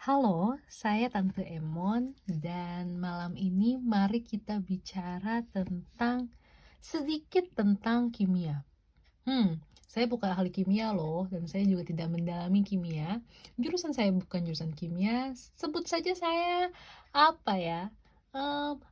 Halo, saya Tante Emon dan malam ini mari kita bicara sedikit tentang kimia. Saya bukan ahli kimia loh dan saya juga tidak mendalami kimia. Jurusan saya bukan jurusan kimia, sebut saja saya apa ya?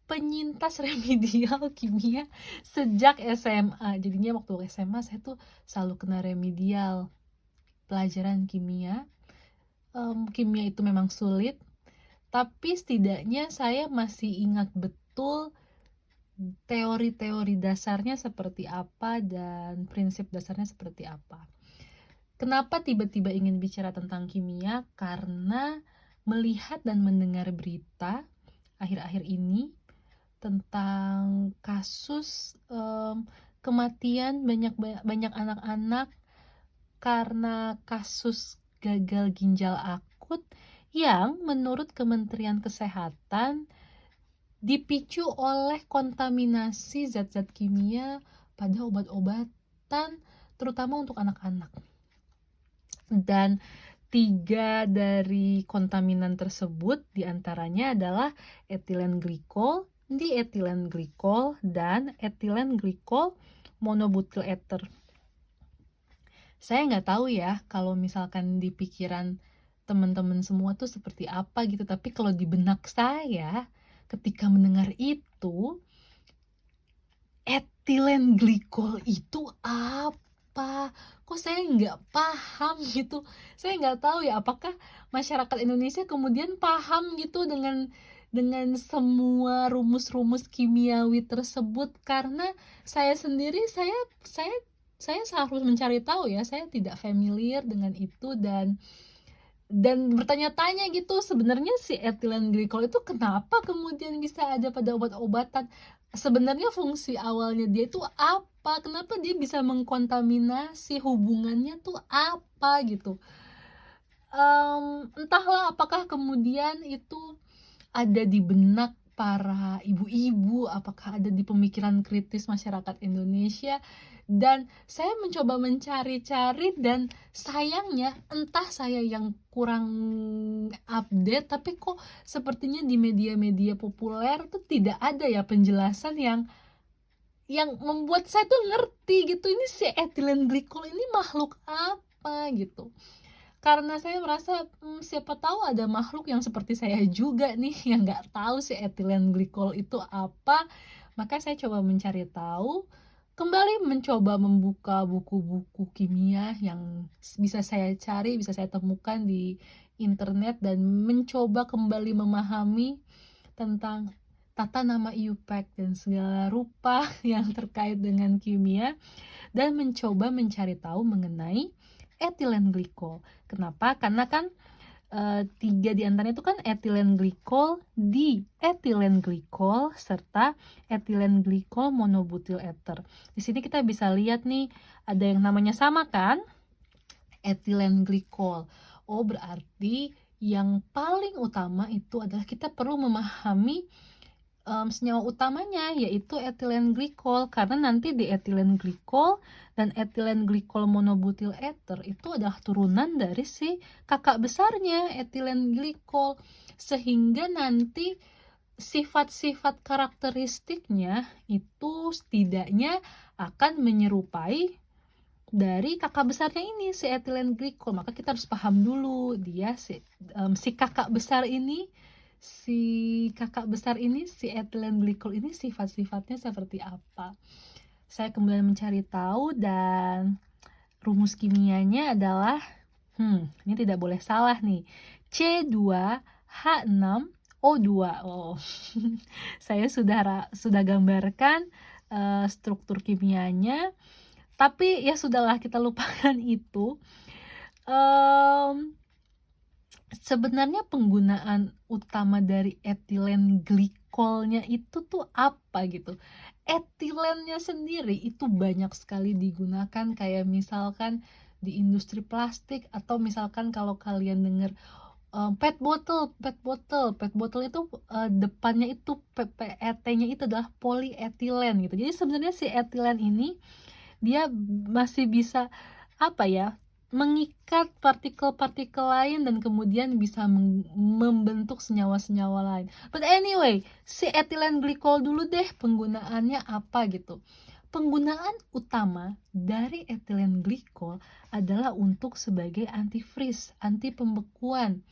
Penyintas remedial kimia sejak SMA. Jadinya waktu SMA saya tuh selalu kena remedial pelajaran kimia. Kimia itu memang sulit, tapi setidaknya saya masih ingat betul teori-teori dasarnya seperti apa dan prinsip dasarnya seperti apa. Kenapa tiba-tiba ingin bicara tentang kimia? Karena melihat dan mendengar berita akhir-akhir ini tentang kasus kematian banyak anak-anak karena kasus gagal ginjal akut yang menurut Kementerian Kesehatan dipicu oleh kontaminasi zat-zat kimia pada obat-obatan, terutama untuk anak-anak. Dan 3 dari kontaminan tersebut diantaranya adalah etilen glikol, dietilen glikol, dan etilen glikol monobutil ether. Saya nggak tahu ya kalau misalkan di pikiran teman-teman semua tuh seperti apa gitu, tapi kalau di benak saya ketika mendengar itu, etilen glikol itu apa? Kok saya nggak paham gitu. Saya nggak tahu ya apakah masyarakat Indonesia kemudian paham gitu dengan semua rumus-rumus kimiawi tersebut, karena saya sendiri saya harus mencari tahu ya, saya tidak familiar dengan itu dan bertanya-tanya gitu, sebenarnya si etilen glikol itu kenapa kemudian bisa ada pada obat-obatan? Sebenarnya fungsi awalnya dia itu apa? Kenapa dia bisa mengkontaminasi? Hubungannya tuh apa gitu? Entahlah apakah kemudian itu ada di benak para ibu-ibu, apakah ada di pemikiran kritis masyarakat Indonesia, dan saya mencoba mencari-cari dan sayangnya entah saya yang kurang update, tapi kok sepertinya di media-media populer tuh tidak ada ya penjelasan yang membuat saya tuh ngerti gitu, ini si etilen glikol ini makhluk apa gitu. Karena saya merasa, siapa tahu ada makhluk yang seperti saya juga nih yang nggak tahu si etilen glikol itu apa, maka saya coba mencari tahu, kembali mencoba membuka buku-buku kimia yang bisa saya cari, bisa saya temukan di internet dan mencoba kembali memahami tentang tata nama IUPAC dan segala rupa yang terkait dengan kimia dan mencoba mencari tahu mengenai etilen glikol. Kenapa? Karena kan 3 di antaranya itu kan etilen glikol, dietilen glikol, serta etilen glikol monobutil ether. Di sini kita bisa lihat nih, ada yang namanya sama kan? Etilen glikol. Oh, berarti yang paling utama itu adalah kita perlu memahami senyawa utamanya yaitu etilen glikol, karena nanti di etilen glikol dan etilen glikol monobutil ether itu adalah turunan dari si kakak besarnya etilen glikol, sehingga nanti sifat-sifat karakteristiknya itu setidaknya akan menyerupai dari kakak besarnya ini si etilen glikol. Maka kita harus paham dulu dia si kakak besar ini si etilen glikol ini sifat-sifatnya seperti apa. Saya kemudian mencari tahu dan rumus kimianya adalah ini tidak boleh salah nih, C2H6O2. Oh, saya sudah gambarkan struktur kimianya, tapi ya sudahlah, kita lupakan itu. Sebenarnya penggunaan utama dari etilen glikolnya itu tuh apa gitu. Etilennya sendiri itu banyak sekali digunakan, kayak misalkan di industri plastik, atau misalkan kalau kalian dengar PET bottle itu depannya itu PET-nya itu adalah polyethylene gitu. Jadi sebenarnya si etilen ini dia masih bisa apa ya, mengikat partikel-partikel lain dan kemudian bisa membentuk senyawa-senyawa lain. But anyway, si etilen glikol dulu deh penggunaannya apa gitu. Penggunaan utama dari etilen glikol adalah untuk sebagai antifreeze, anti pembekuan.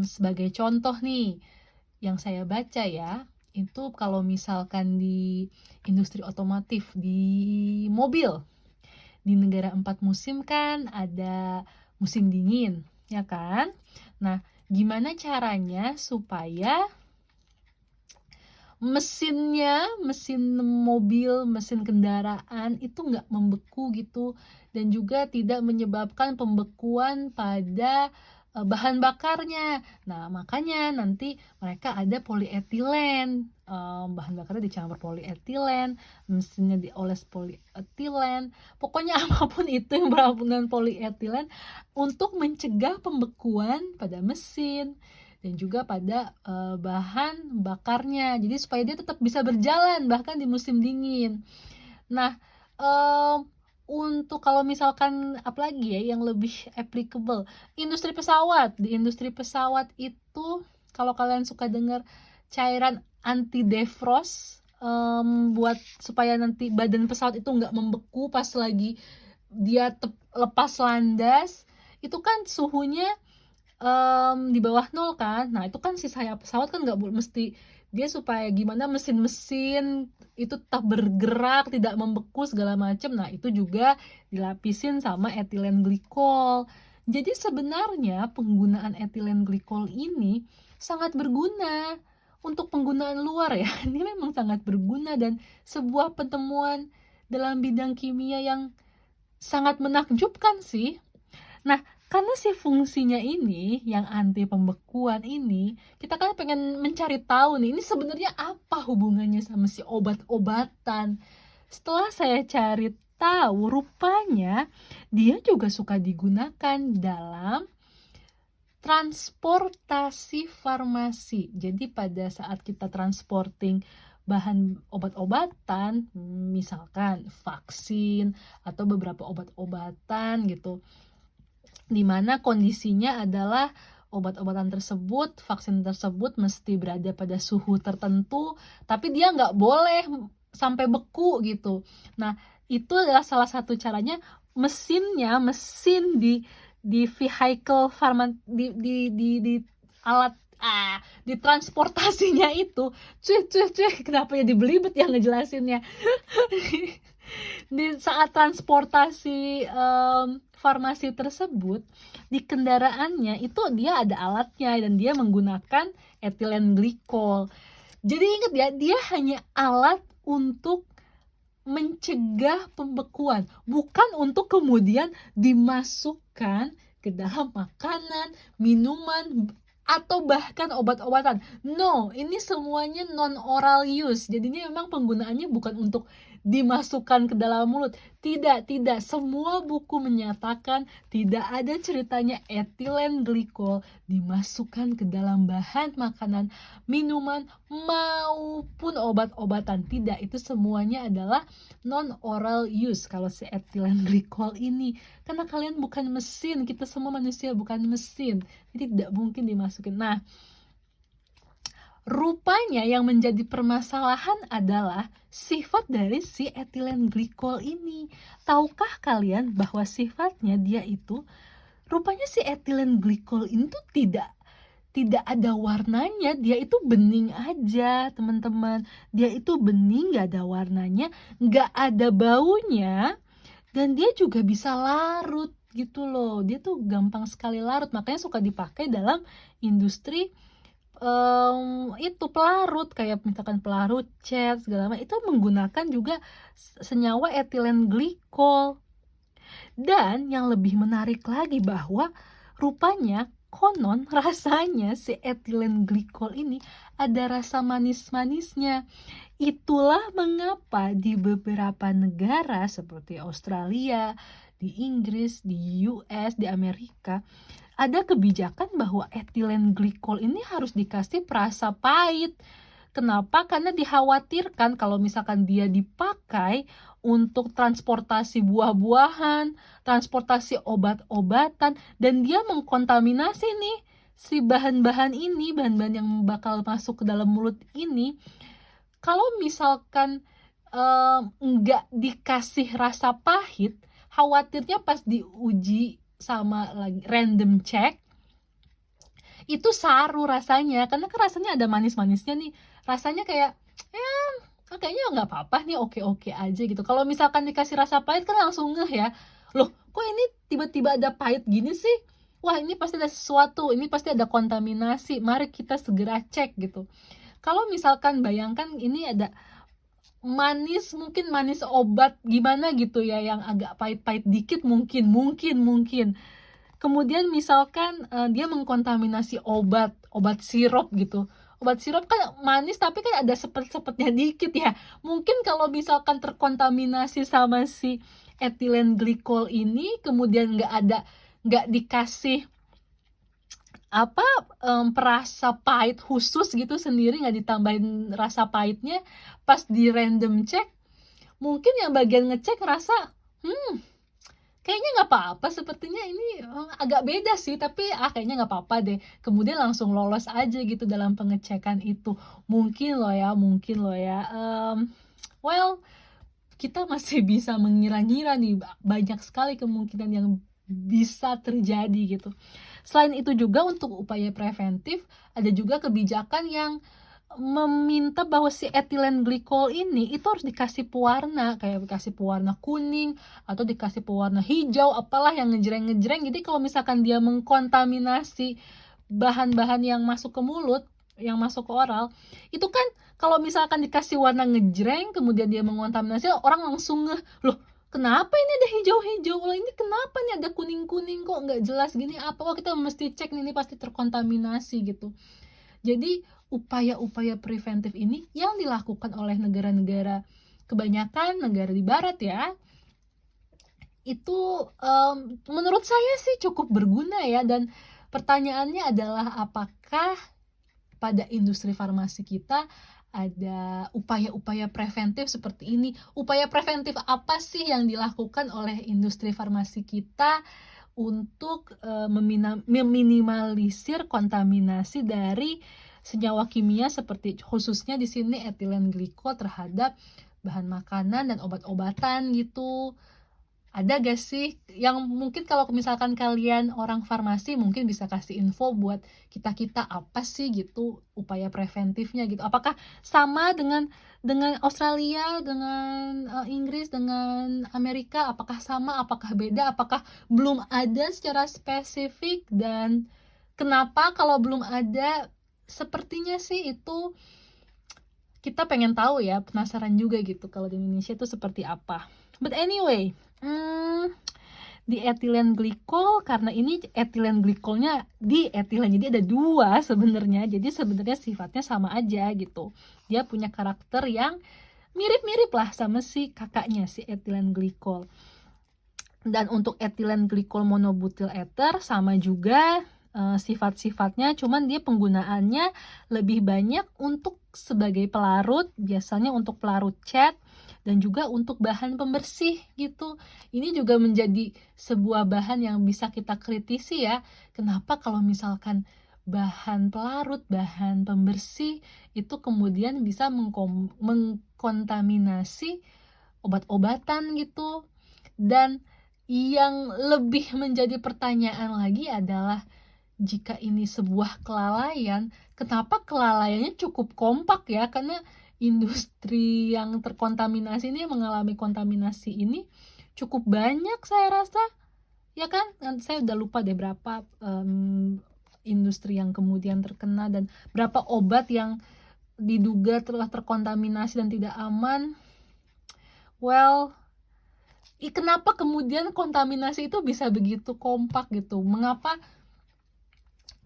Sebagai contoh nih, yang saya baca ya, itu kalau misalkan di industri otomotif, di mobil, di negara 4 musim kan ada musim dingin, ya kan? Nah, gimana caranya supaya mesin mobil, mesin kendaraan itu nggak membeku gitu, dan juga tidak menyebabkan pembekuan pada bahan bakarnya. Nah, makanya nanti mereka ada polietilen, bahan bakarnya dicampur polietilen, mesinnya dioles polietilen, pokoknya apapun itu yang berhubungan polietilen untuk mencegah pembekuan pada mesin dan juga pada bahan bakarnya. Jadi supaya dia tetap bisa berjalan bahkan di musim dingin. Nah, untuk kalau misalkan apalagi ya yang lebih applicable, industri pesawat. Di industri pesawat itu kalau kalian suka dengar cairan anti defrost, buat supaya nanti badan pesawat itu nggak membeku pas lagi dia lepas landas, itu kan suhunya di bawah 0 kan. Nah, itu kan si sayap pesawat kan nggak mesti dia supaya gimana mesin-mesin itu tetap bergerak, tidak membeku segala macam. Nah, itu juga dilapisin sama etilen glikol. Jadi sebenarnya penggunaan etilen glikol ini sangat berguna untuk penggunaan luar ya. Ini memang sangat berguna dan sebuah penemuan dalam bidang kimia yang sangat menakjubkan sih. Nah, karena si fungsinya ini, yang anti pembekuan ini, kita kan pengen mencari tahu nih, ini sebenarnya apa hubungannya sama si obat-obatan. Setelah saya cari tahu, rupanya dia juga suka digunakan dalam transportasi farmasi. Jadi pada saat kita transporting bahan obat-obatan, misalkan vaksin atau beberapa obat-obatan gitu, di mana kondisinya adalah obat-obatan tersebut, vaksin tersebut mesti berada pada suhu tertentu, tapi dia nggak boleh sampai beku gitu. Nah, itu adalah salah satu caranya mesin di vehicle di alat di transportasinya itu, cuy, kenapa ya dibelibet ya ngejelasinnya. Di saat transportasi farmasi tersebut, di kendaraannya itu dia ada alatnya dan dia menggunakan etilen glikol. Jadi ingat ya, dia hanya alat untuk mencegah pembekuan, bukan untuk kemudian dimasukkan ke dalam makanan, minuman, atau bahkan obat-obatan. No, ini semuanya non-oral use. Jadinya memang penggunaannya bukan untuk dimasukkan ke dalam mulut. Tidak. Semua buku menyatakan tidak ada ceritanya etilen glikol dimasukkan ke dalam bahan makanan, minuman, maupun obat-obatan. Tidak, itu semuanya adalah non-oral use kalau si etilen glikol ini. Karena kalian bukan mesin, kita semua manusia bukan mesin. Jadi tidak mungkin dimasukin. Nah, rupanya yang menjadi permasalahan adalah sifat dari si etilen glikol ini. Tahukah kalian bahwa sifatnya dia itu, rupanya si etilen glikol ini tuh tidak ada warnanya, dia itu bening aja teman-teman. Dia itu bening, gak ada warnanya, gak ada baunya, dan dia juga bisa larut gitu loh. Dia tuh gampang sekali larut, makanya suka dipakai dalam industri itu pelarut, kayak misalkan pelarut cat segala macam, itu menggunakan juga senyawa etilen glikol. Dan yang lebih menarik lagi bahwa rupanya konon rasanya si etilen glikol ini ada rasa manis-manisnya. Itulah mengapa di beberapa negara seperti Australia, di Inggris, di US, di Amerika ada kebijakan bahwa etilen glikol ini harus dikasih perasa pahit. Kenapa? Karena dikhawatirkan kalau misalkan dia dipakai untuk transportasi buah-buahan, transportasi obat-obatan, dan dia mengkontaminasi nih si bahan-bahan ini, bahan-bahan yang bakal masuk ke dalam mulut ini. Kalau misalkan, nggak dikasih rasa pahit, khawatirnya pas diuji sama lagi random check, itu saru rasanya, karena kan rasanya ada manis-manisnya nih, rasanya kayak, ya kayaknya nggak apa-apa nih, oke-oke aja gitu. Kalau misalkan dikasih rasa pahit kan langsung ngeh ya, "Loh kok ini tiba-tiba ada pahit gini sih? Wah ini pasti ada sesuatu, ini pasti ada kontaminasi, mari kita segera cek," gitu. Kalau misalkan bayangkan ini ada manis, mungkin manis obat gimana gitu ya, yang agak pahit-pahit dikit mungkin. Kemudian misalkan, dia mengkontaminasi obat sirup gitu. Obat sirup kan manis tapi kan ada sepet-sepetnya dikit ya. Mungkin kalau misalkan terkontaminasi sama si etilen glikol ini, kemudian nggak dikasih apa, perasa pahit khusus gitu sendiri, nggak ditambahin rasa pahitnya, pas di random check, mungkin yang bagian ngecek ngerasa, "Hmm, kayaknya nggak apa-apa sepertinya ini, agak beda sih tapi, kayaknya nggak apa-apa deh." Kemudian langsung lolos aja gitu dalam pengecekan itu. Mungkin loh ya, well, kita masih bisa mengira-ngira nih, banyak sekali kemungkinan yang bisa terjadi gitu. Selain itu juga untuk upaya preventif, ada juga kebijakan yang meminta bahwa si etilen glikol ini itu harus dikasih pewarna, kayak dikasih pewarna kuning atau dikasih pewarna hijau, apalah yang ngejreng-ngejreng. Jadi kalau misalkan dia mengkontaminasi bahan-bahan yang masuk ke mulut, yang masuk ke oral, itu kan kalau misalkan dikasih warna ngejreng, kemudian dia mengontaminasi, orang langsung ngeh, "Loh kenapa ini ada hijau-hijau? Loh ini kenapa nih ada kuning-kuning kok nggak jelas gini apa? Wah kita mesti cek nih, ini pasti terkontaminasi," gitu. Jadi upaya-upaya preventif ini yang dilakukan oleh negara-negara, kebanyakan negara di barat ya, itu, menurut saya sih cukup berguna ya, dan pertanyaannya adalah apakah pada industri farmasi kita ada upaya-upaya preventif seperti ini? Upaya preventif apa sih yang dilakukan oleh industri farmasi kita untuk, meminimalisir kontaminasi dari senyawa kimia seperti khususnya di sini etilen glikol terhadap bahan makanan dan obat-obatan gitu. Ada gak sih yang mungkin kalau misalkan kalian orang farmasi mungkin bisa kasih info buat kita-kita apa sih gitu upaya preventifnya gitu? Apakah sama dengan Australia, dengan, Inggris, dengan Amerika, apakah sama, apakah beda, apakah belum ada secara spesifik, dan kenapa kalau belum ada? Sepertinya sih itu kita pengen tahu ya, penasaran juga gitu kalau di Indonesia itu seperti apa. But anyway, di etilen glikol, karena ini etilen glikolnya di etilen, jadi ada 2 sebenarnya. Jadi sebenarnya sifatnya sama aja gitu. Dia punya karakter yang mirip-mirip lah sama si kakaknya, si etilen glikol. Dan untuk etilen glikol monobutyl ether sama juga, sifat-sifatnya, cuman dia penggunaannya lebih banyak untuk sebagai pelarut, biasanya untuk pelarut cat dan juga untuk bahan pembersih gitu. Ini juga menjadi sebuah bahan yang bisa kita kritisi ya, kenapa kalau misalkan bahan pelarut, bahan pembersih itu kemudian bisa mengkontaminasi obat-obatan gitu. Dan yang lebih menjadi pertanyaan lagi adalah, jika ini sebuah kelalaian, kenapa kelalaiannya cukup kompak ya? Karena industri yang terkontaminasi ini, mengalami kontaminasi ini cukup banyak saya rasa, ya kan? Saya udah lupa deh berapa, industri yang kemudian terkena dan berapa obat yang diduga telah terkontaminasi dan tidak aman. Well, kenapa kemudian kontaminasi itu bisa begitu kompak gitu? Mengapa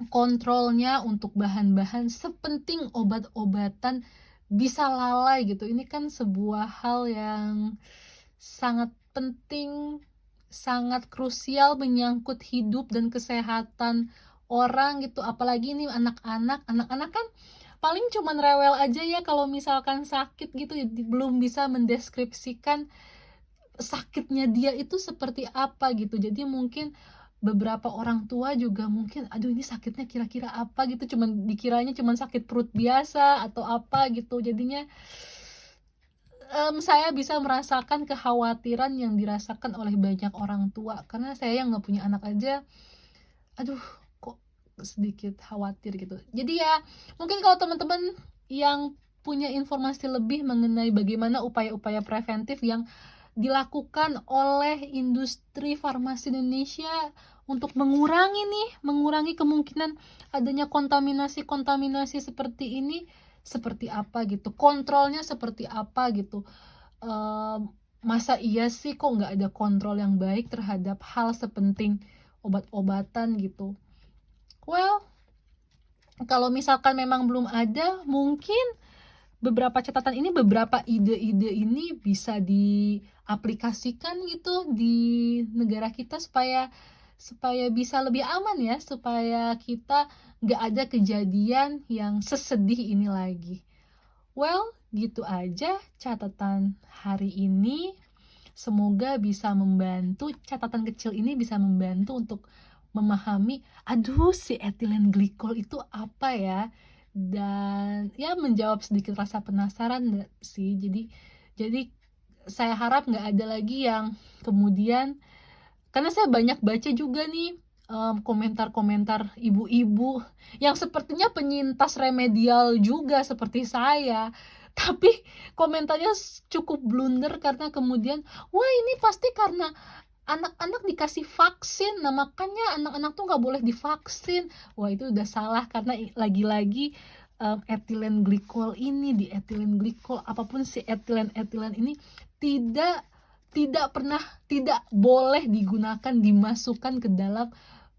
kontrolnya untuk bahan-bahan sepenting obat-obatan bisa lalai gitu? Ini kan sebuah hal yang sangat penting, sangat krusial, menyangkut hidup dan kesehatan orang gitu. Apalagi ini anak-anak kan paling cuman rewel aja ya kalau misalkan sakit gitu, belum bisa mendeskripsikan sakitnya dia itu seperti apa gitu. Jadi mungkin beberapa orang tua juga mungkin, "Aduh ini sakitnya kira-kira apa?" gitu, dikiranya cuman sakit perut biasa atau apa gitu. Jadinya, saya bisa merasakan kekhawatiran yang dirasakan oleh banyak orang tua, karena saya yang nggak punya anak aja, aduh kok sedikit khawatir gitu. Jadi ya, mungkin kalau teman-teman yang punya informasi lebih mengenai bagaimana upaya-upaya preventif yang dilakukan oleh industri farmasi Indonesia untuk mengurangi kemungkinan adanya kontaminasi-kontaminasi seperti ini, seperti apa gitu, kontrolnya seperti apa gitu. Masa iya sih kok nggak ada kontrol yang baik terhadap hal sepenting obat-obatan gitu. Well, kalau misalkan memang belum ada, mungkin beberapa ide-ide ini bisa diaplikasikan gitu di negara kita supaya supaya bisa lebih aman ya, supaya kita nggak ada kejadian yang sesedih ini lagi. Well, gitu aja catatan hari ini. Semoga bisa membantu, catatan kecil ini bisa membantu untuk memahami, aduh si etilen glikol itu apa ya? Dan ya menjawab sedikit rasa penasaran nggak sih. Jadi saya harap nggak ada lagi yang kemudian, karena saya banyak baca juga nih, komentar-komentar ibu-ibu yang sepertinya penyintas remedial juga seperti saya, tapi komentarnya cukup blunder karena kemudian, "Wah ini pasti karena anak-anak dikasih vaksin, nah makanya anak-anak tuh nggak boleh divaksin." Wah itu udah salah karena lagi-lagi, etilen glikol ini, di etilen glikol apapun si etilen ini tidak tidak boleh digunakan, dimasukkan ke dalam,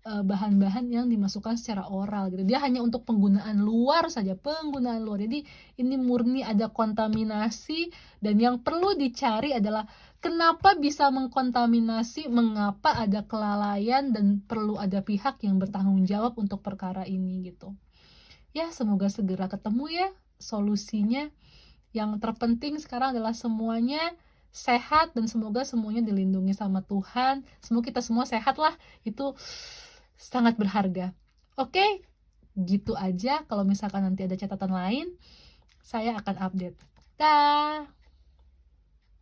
bahan-bahan yang dimasukkan secara oral gitu. Dia hanya untuk penggunaan luar saja, penggunaan luar. Jadi ini murni ada kontaminasi, dan yang perlu dicari adalah kenapa bisa mengkontaminasi, mengapa ada kelalaian, dan perlu ada pihak yang bertanggung jawab untuk perkara ini gitu. Ya semoga segera ketemu ya solusinya. Yang terpenting sekarang adalah semuanya sehat dan semoga semuanya dilindungi sama Tuhan. Semoga kita semua sehat lah, itu sangat berharga. Oke, gitu aja. Kalau misalkan nanti ada catatan lain, saya akan update. Dah.